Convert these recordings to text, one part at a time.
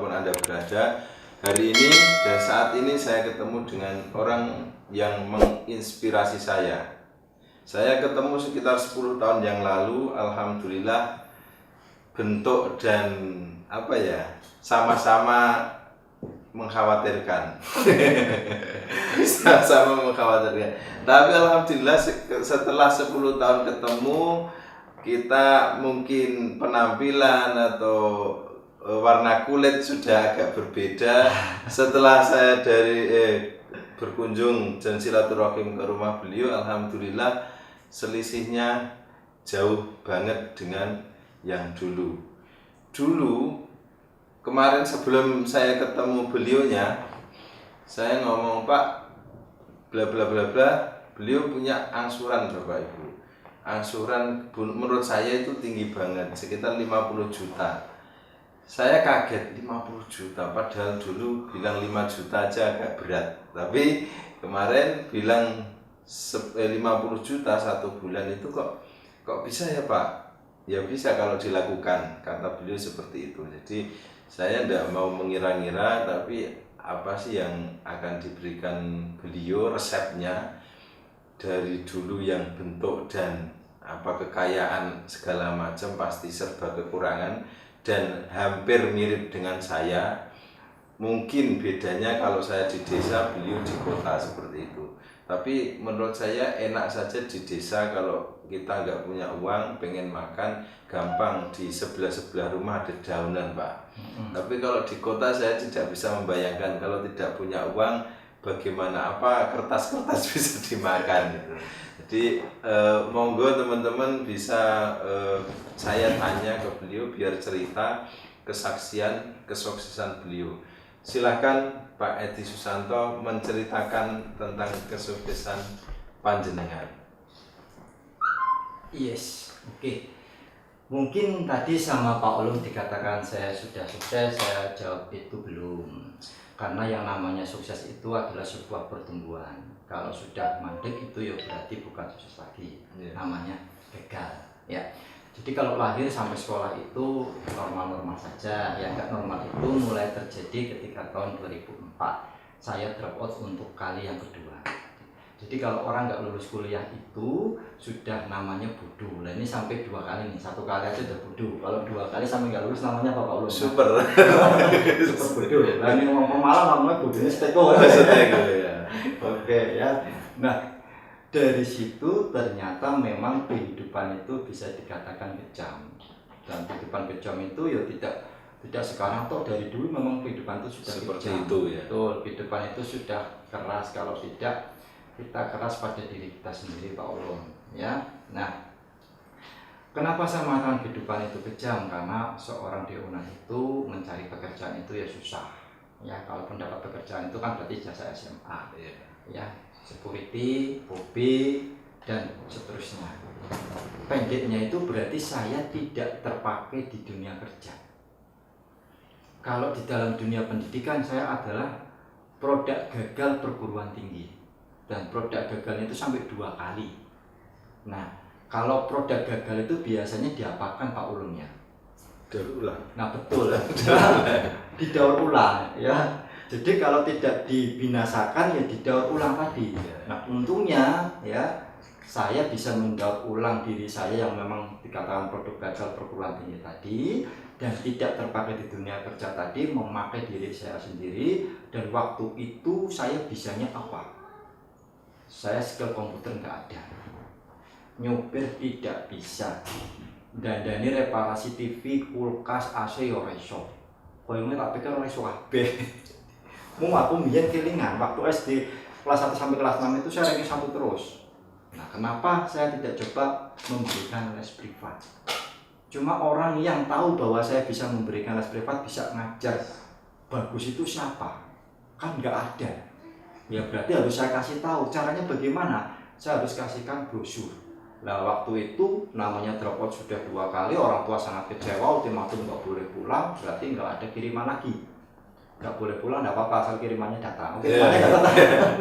dimanapun Anda berada. Hari ini dan saat ini saya ketemu dengan orang yang menginspirasi saya. Saya ketemu sekitar 10 tahun yang lalu, alhamdulillah bentuk dan sama-sama mengkhawatirkan. Sama-sama mengkhawatirkan. Tapi alhamdulillah setelah 10 tahun ketemu, kita mungkin penampilan atau warna kulit sudah agak berbeda. Setelah saya berkunjung dan silaturahim ke rumah beliau, alhamdulillah selisihnya jauh banget dengan yang dulu. Kemarin sebelum saya ketemu beliaunya, saya ngomong, Pak, bla bla bla bla, beliau punya angsuran Bapak Ibu. Angsuran menurut saya itu tinggi banget, sekitar 50 juta. Saya kaget, 50 juta, padahal dulu bilang 5 juta aja agak berat. Tapi kemarin bilang 50 juta satu bulan itu kok bisa ya Pak? Ya bisa kalau dilakukan, kata beliau seperti itu. Jadi saya tidak mau mengira-ngira, tapi apa sih yang akan diberikan beliau, resepnya dari dulu yang bentuk dan kekayaan segala macam pasti serba kekurangan dan hampir mirip dengan saya. Mungkin bedanya kalau saya di desa, beliau di kota seperti itu. Tapi menurut saya enak saja di desa, kalau kita nggak punya uang, pengen makan, gampang, di sebelah-sebelah rumah ada daunan Pak. Tapi kalau di kota saya tidak bisa membayangkan kalau tidak punya uang, bagaimana kertas-kertas bisa dimakan gitu. Jadi monggo teman-teman bisa saya tanya ke beliau biar cerita kesuksesan beliau. Silakan Pak Edi Susanto menceritakan tentang kesuksesan panjenengan. Yes, oke. Mungkin tadi sama Pak Ulum dikatakan saya sudah sukses, saya jawab itu belum. Karena yang namanya sukses itu adalah sebuah pertumbuhan. Kalau sudah mandek itu ya berarti bukan sukses lagi, namanya gagal. Ya. Jadi kalau lahir sampai sekolah itu normal-normal saja. Yang nggak normal itu mulai terjadi ketika tahun 2004. Saya drop out untuk kali yang kedua. Jadi kalau orang nggak lulus kuliah itu sudah namanya bodoh. Nah ini sampai 2 kali nih, 1 kali aja udah bodoh. Kalau 2 kali sampai nggak lulus namanya apa Pak Ulum? Super. Super bodoh. Nah ini ngomong malah namanya bodohnya steko. Steko ya. Oke ya. Nah dari situ ternyata memang kehidupan itu bisa dikatakan kejam. Dan kehidupan kejam itu ya tidak sekarang toh, dari dulu memang kehidupan itu sudah seperti kejam. Itu ya. Betul, kehidupan itu sudah keras. Kalau tidak, kita keras pada diri kita sendiri Pak Ulum ya. Nah kenapa saya mengatakan kehidupan itu kejam? Karena seorang Deuna itu mencari pekerjaan itu ya susah ya. Kalau mendapat pekerjaan itu kan berarti jasa SMA ya, security, OB dan seterusnya. Pendeknya itu berarti saya tidak terpakai di dunia kerja. Kalau di dalam dunia pendidikan saya adalah produk gagal perguruan tinggi. Dan produk gagalnya itu sampai 2 kali. Nah, kalau produk gagal itu biasanya diapakan Pak Ulumnya? Daur ulang. Nah betul, didaur ulang ya. Jadi kalau tidak dibinasakan ya didaur ulang tadi. Nah untungnya ya saya bisa mendaur ulang diri saya yang memang dikatakan produk gagal perguruan tinggi tadi, dan tidak terpakai di dunia kerja tadi, memakai diri saya sendiri. Dan waktu itu saya bisanya apa? Saya skill komputer nggak ada, nyopir tidak bisa, dandani reparasi TV, kulkas, AC yo reso. Koyone tak pikir reso kabeh. Mung aku mbiyen kelingan waktu SD kelas 1 sampai kelas 6 itu saya ranking 1 terus. Nah, kenapa saya tidak coba memberikan les privat? Cuma orang yang tahu bahwa saya bisa memberikan les privat, bisa ngajar bagus itu siapa? Kan nggak ada. Ya berarti harus saya kasih tahu caranya bagaimana. Saya harus kasihkan brosur. Nah waktu itu namanya dropout sudah 2 kali, orang tua sangat kecewa, ultimatum nggak boleh pulang, berarti nggak ada kiriman lagi. Nggak boleh pulang, nggak apa-apa, asal kirimannya datang. Oke, kirimannya nggak datang.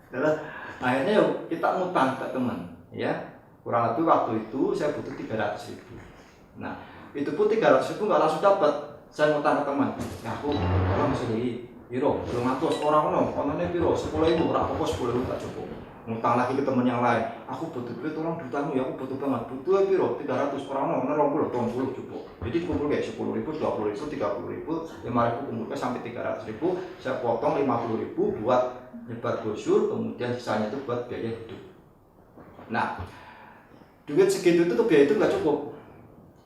Terus akhirnya yuk, kita ngutang ke teman, ya kurang lebih waktu itu saya butuh 300.000. Nah itu pun 300.000 nggak langsung dapat. saya ngutang ke teman, ya aku orang masih di piro, 200 orang onone piro, 10.000, ora apa-apa 10.000 tak cukup. Ngutang lagi ke teman yang lain, aku butuh duit, tolong duitmu ya, aku butuh banget, butuh piro, 300 orang 20, 20 cukup. Jadi kumpul kayak 10.000, 20.000, 30.000, 5.000 kumpul ke sampai 300.000, saya potong 50.000 buat nyebar brosur, kemudian sisanya itu buat biaya hidup. Nah, duit segitu itu tuh biaya itu nggak cukup.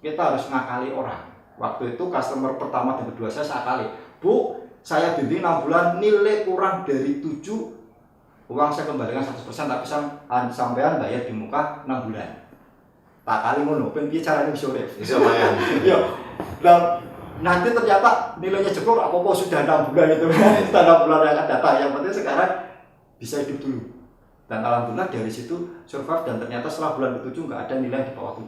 Kita harus ngakali orang. Waktu itu customer pertama dan kedua saya akali, Bu, saya bimbing 6 bulan, nilai kurang dari 7, uang saya kembalikan 100%, tapi sampean bayar di muka 6 bulan. Tak kali ngono, ben piye carane bisa urip? Bisa mayan. Iya. Nah, nanti ternyata nilainya jebol apa-apa sudah 6 bulan itu. Sudah 6 bulan yang akan datang. Yang penting sekarang bisa hidup dulu. Dan alhamdulillah dari situ survive, dan ternyata setelah bulan ke-7 nggak ada nilai di bawah 7.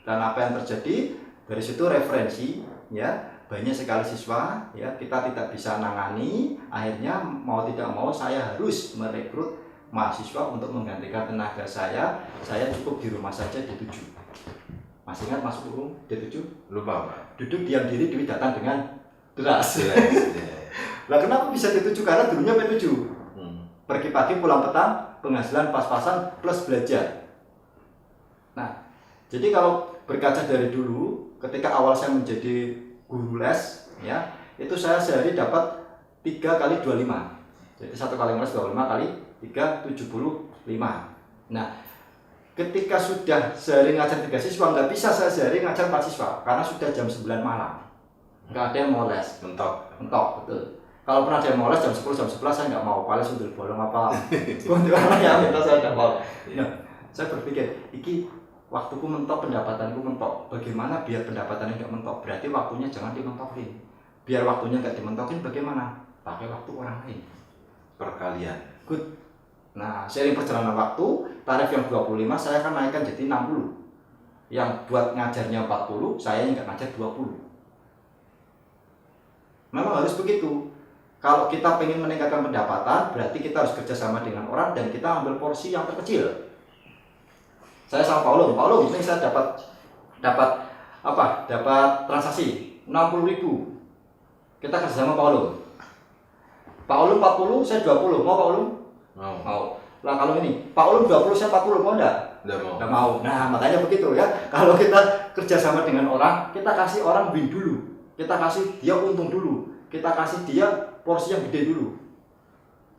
Dan apa yang terjadi dari situ referensi, ya banyak sekali siswa, ya kita tidak bisa nangani, akhirnya mau tidak mau saya harus merekrut mahasiswa untuk menggantikan tenaga saya cukup di rumah saja D7. Masih ingat masuk burung D7? Lupa Pak. Duduk diam diri, duit datang dengan deras. Nah kenapa bisa D7? Karena dulunya P7. Pergi pagi pulang petang, penghasilan pas-pasan plus belajar. Nah, jadi kalau berkaca dari dulu, ketika awal saya menjadi guru les, ya itu saya sehari dapat 3 kali 25. Jadi 1 kali les 25 kali 3, 75. Nah, ketika sudah sehari ngajar 3 siswa, nggak bisa saya sehari ngajar 4 siswa, karena sudah jam 9 malam. Nggak ada yang mau les. Mentok, betul. Kalau pernah ada yang mau les jam 10, jam 11, saya nggak mau. Paling sundul bolong apa. Untuk anak yang minta saya nggak mau. Nah, saya berpikir, iki waktuku mentok, pendapatanku mentok. Bagaimana biar pendapatannya nggak mentok? Berarti waktunya jangan dimentokin. Biar waktunya nggak dimentokin, bagaimana? Pakai waktu orang lain. Perkalian. Good. Nah, seiring perjalanan waktu, tarif yang 25 saya akan naikkan jadi 60. Yang buat ngajarnya 40, saya nggak ngajar 20. Memang harus begitu. Kalau kita pengen meningkatkan pendapatan, berarti kita harus kerjasama dengan orang dan kita ambil porsi yang terkecil. Saya sama Paulum, ini saya dapat transaksi 60.000. Kita kerjasama Paulum 40, saya 20. Mau Paulum? Mau. Lah kalau ini Paulum 20, saya 40, mau enggak? Enggak mau. Nah, makanya begitu ya. Kalau kita kerjasama dengan orang, kita kasih orang win dulu. Kita kasih dia untung dulu. Kita kasih dia porsi yang gede dulu.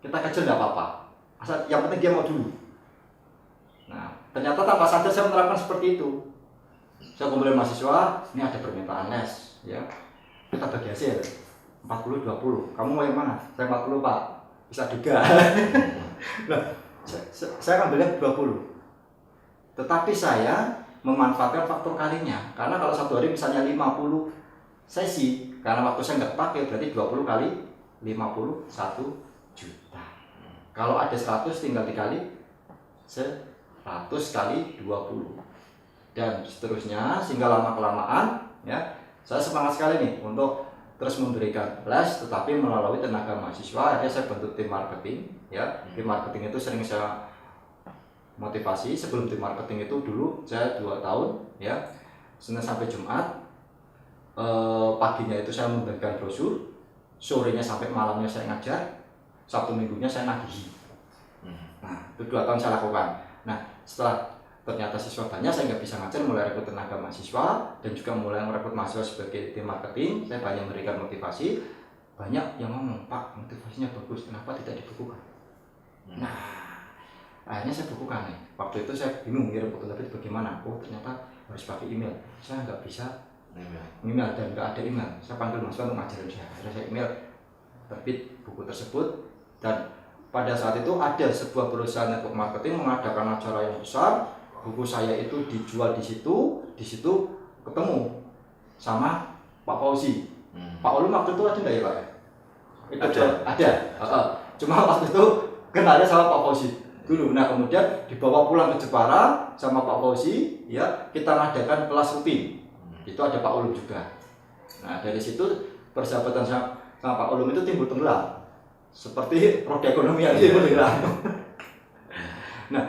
Kita kecil enggak apa-apa. Asal yang penting dia mau dulu. Nah, ternyata tanpa sadar saya menerapkan seperti itu. Saya kumpulin mahasiswa, ini ada permintaan les, ya. Kita bagi hasil 40-20. Kamu mau yang mana? Saya 40, Pak. Bisa juga. Nah, saya akan beli 20. Tetapi saya memanfaatkan faktor kalinya. Karena kalau satu hari misalnya 50 sesi, karena waktu saya nggak pakai, berarti 20 kali 50, 1 juta. Kalau ada 100 tinggal dikali 100 kali 20 dan seterusnya, sehingga lama-kelamaan ya saya semangat sekali nih untuk terus memberikan les, tetapi melalui tenaga mahasiswa. Akhirnya saya bentuk tim marketing ya. Tim marketing itu sering saya motivasi. Sebelum tim marketing itu dulu saya 2 tahun ya, Senin sampai Jumat, paginya itu saya memberikan brosur, sorenya sampai malamnya saya ngajar, Sabtu minggunya saya nagih. Nah, itu 2 tahun saya lakukan. Nah, setelah ternyata siswa banyak, saya nggak bisa ngajar, mulai rekrut tenaga mahasiswa dan juga mulai merekrut mahasiswa sebagai tim marketing. Saya banyak memberikan motivasi. Banyak yang ngomong, Pak, motivasinya bagus, kenapa tidak dibukukan? Nah, akhirnya saya bukukan nih. Waktu itu saya bingung ngirim fotokopi bagaimana. Oh, ternyata harus pakai email. Saya nggak bisa email dan nggak ada email. Saya panggil mahasiswa untuk ngajarin saya. Akhirnya saya email terbit buku tersebut, dan pada saat itu ada sebuah perusahaan network marketing mengadakan acara yang besar. Buku saya itu dijual di situ ketemu sama Pak Fauzi. Pak Ulum waktu itu ada nggak ya Pak? Ada. Cuma waktu itu kenalnya sama Pak Fauzi dulu. Nah, kemudian dibawa pulang ke Jepara sama Pak Fauzi, ya kita ngadakan kelas rutin. Itu ada Pak Ulum juga. Nah, dari situ persahabatan sama Pak Ulum itu timbul tenggelam. Seperti roda ekonomi yang timbul tenggelam. Nah,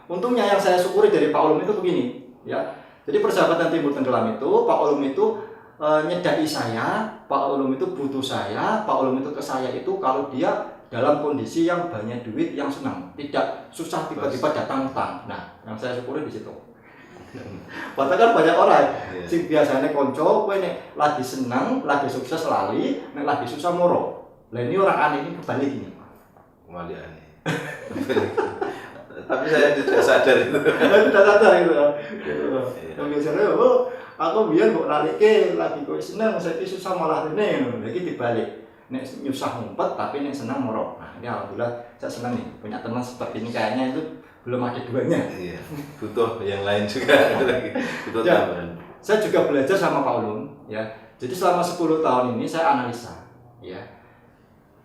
untungnya yang saya syukuri dari Pak Ulum itu begini, ya. Jadi persahabatan timbul tenggelam itu, Pak Ulum itu nyedaki saya, Pak Ulum itu butuh saya, Pak Ulum itu ke saya itu kalau dia dalam kondisi yang banyak duit, yang senang, tidak susah tiba-tiba datang utang. Nah, yang saya syukuri di situ. Padahal kan banyak orang sing biasanya konco, kowe nek lagi senang, lagi sukses lali, nek lagi susah moro. Lah ini orang aneh ini berbalik gini. Wali aneh. Tapi saya tidak sadar itu. Tidak sadar itu. Yang biasanya, oh, aku biar kok lalike lagi kowe senang, saya susah malah rene. Lagi dibalik. Nek nyusah ngumpet tapi nek senang moro. Nah, ini alhamdulillah saya senang nih punya teman seperti ini, kayaknya itu belum ada duanya. Iya, butuh yang lain juga lagi. Butuh Ya, tambahan. saya juga belajar sama Pak Ulum, ya. Jadi selama 10 tahun ini saya analisa, ya.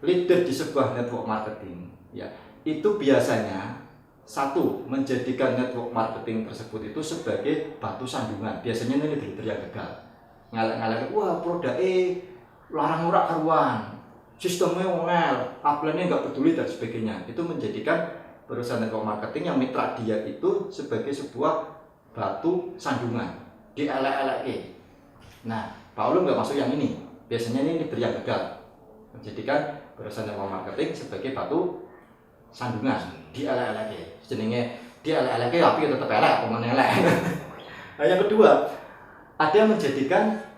Leader di sebuah network marketing, ya. Itu biasanya satu, menjadikan network marketing tersebut itu sebagai batu sandungan. Biasanya ini leader yang gagal. Ngalek-ngalek, wah produk larang ora karuan. Sistemnya ngel, upline-nya nggak peduli dan sebagainya. Itu menjadikan perusahaan network marketing yang mitra dia itu sebagai sebuah batu sandungan, dielek-elek. Nah, Pak Ulum nggak masuk yang ini. Biasanya ini leader yang gagal, menjadikan perusahaan network marketing sebagai batu sandungan, dielek-elek. Jenenge dielek-elek tapi tetap elek, apa menelek. Nah, yang kedua, ada yang menjadikan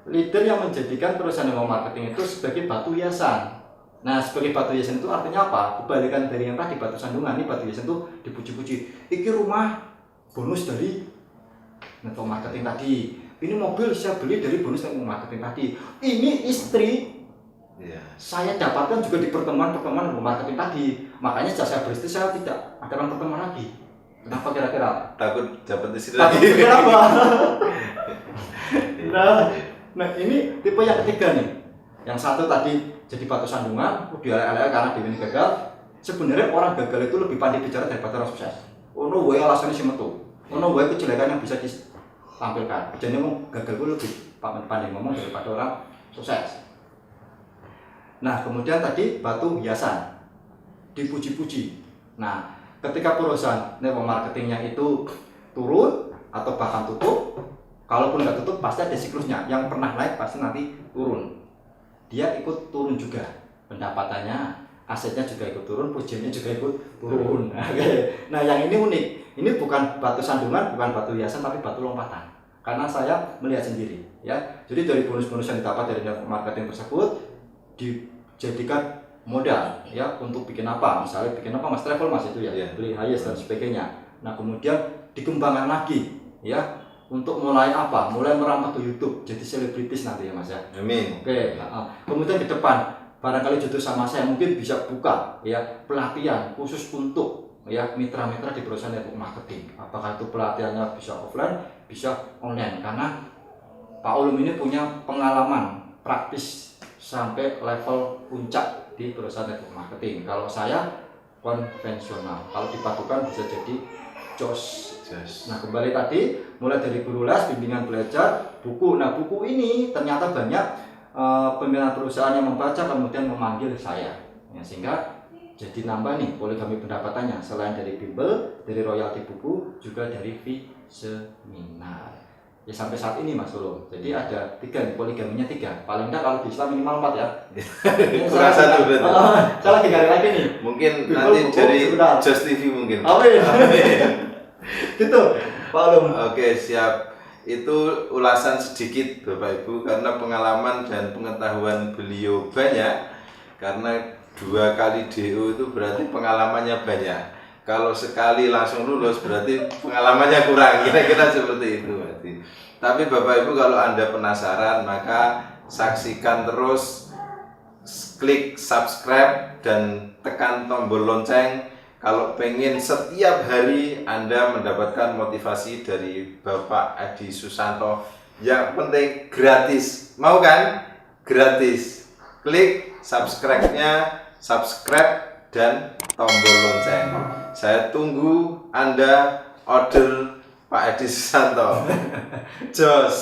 leader yang menjadikan perusahaan network marketing itu sebagai batu hiasan. Nah, sebagai batu hiasan itu artinya apa? Kebalikan dari yang tadi batu sandungan, ini batu hiasan itu dipuji-puji. Iki rumah bonus dari network marketing tadi. Ini mobil saya beli dari bonus network marketing tadi. Ini istri saya dapatkan juga di pertemuan-pertemuan network marketing tadi. Makanya sejak saya beristri saya tidak ada pertemuan lagi. Kenapa kira-kira? Takut dapat istri Takut lagi. kenapa? Nah, ini tipe yang ketiga nih. Yang satu tadi jadi batu sandungan, udah karena dia ini gagal. Sebenarnya orang gagal itu lebih pandai bicara daripada orang sukses. Ono wae alasannya si metu. Ono wae kejelekan yang bisa ditampilkan. Jadi ngomong gagal itu lebih pandai ngomong daripada orang sukses. Nah, kemudian tadi batu hiasan, dipuji-puji. Nah, ketika perusahaan network marketingnya itu turun atau bahkan tutup, kalaupun nggak tutup pasti ada siklusnya. Yang pernah naik pasti nanti turun. Dia ikut turun juga, pendapatannya, asetnya juga ikut turun, pujiannya juga ikut turun. Nah, yang ini unik. Ini bukan batu sandungan, bukan batu hiasan, tapi batu lompatan. Karena saya melihat sendiri, ya. Jadi dari bonus-bonus yang didapat dari network marketing tersebut dijadikan modal, ya, untuk bikin apa? Misalnya bikin apa, Mas, travel Mas itu ya, beli highest dan sebagainya. Nah, kemudian dikembangkan lagi, ya. Untuk mulai apa? Mulai merambah ke YouTube, jadi selebritis nanti ya Mas ya. Amin. Oke. Kemudian ke depan, barangkali jodoh sama saya mungkin bisa buka ya pelatihan khusus untuk ya mitra-mitra di perusahaan network marketing. Apakah itu pelatihannya bisa offline, bisa online? Karena Pak Ulum ini punya pengalaman praktis sampai level puncak di perusahaan network marketing. Kalau saya konvensional, kalau dipadukan bisa jadi jos. Nah, kembali tadi mulai dari guru les, bimbingan belajar, buku. Nah, buku ini ternyata banyak pimpinan perusahaan yang membaca kemudian memanggil saya. Ya, sehingga jadi nambah nih poligami pendapatannya selain dari bimbel, dari royalti buku, juga dari fee seminar. Ya sampai saat ini Mas Ulum. Jadi ada 3 nih, poligaminya 3. Paling enggak kalau di Islam minimal 4 ya. Kurang satu berarti. Saya lagi cari lagi nih. Mungkin Bimbel, nanti buku, dari sebentar. Just TV mungkin. Gitu Pak Ulum. Oke, siap. Itu ulasan sedikit Bapak Ibu karena pengalaman dan pengetahuan beliau banyak. Karena 2 kali DO itu berarti pengalamannya banyak. Kalau sekali langsung lulus berarti pengalamannya kurang. Kira-kira seperti itu berarti. Tapi Bapak Ibu kalau Anda penasaran maka saksikan terus, klik subscribe dan tekan tombol lonceng. Kalau pengen setiap hari Anda mendapatkan motivasi dari Bapak Adi Susanto, yang penting gratis. Mau kan? Gratis. Klik subscribe-nya, subscribe dan tombol lonceng. Saya tunggu Anda order Pak Adi Susanto. Jos.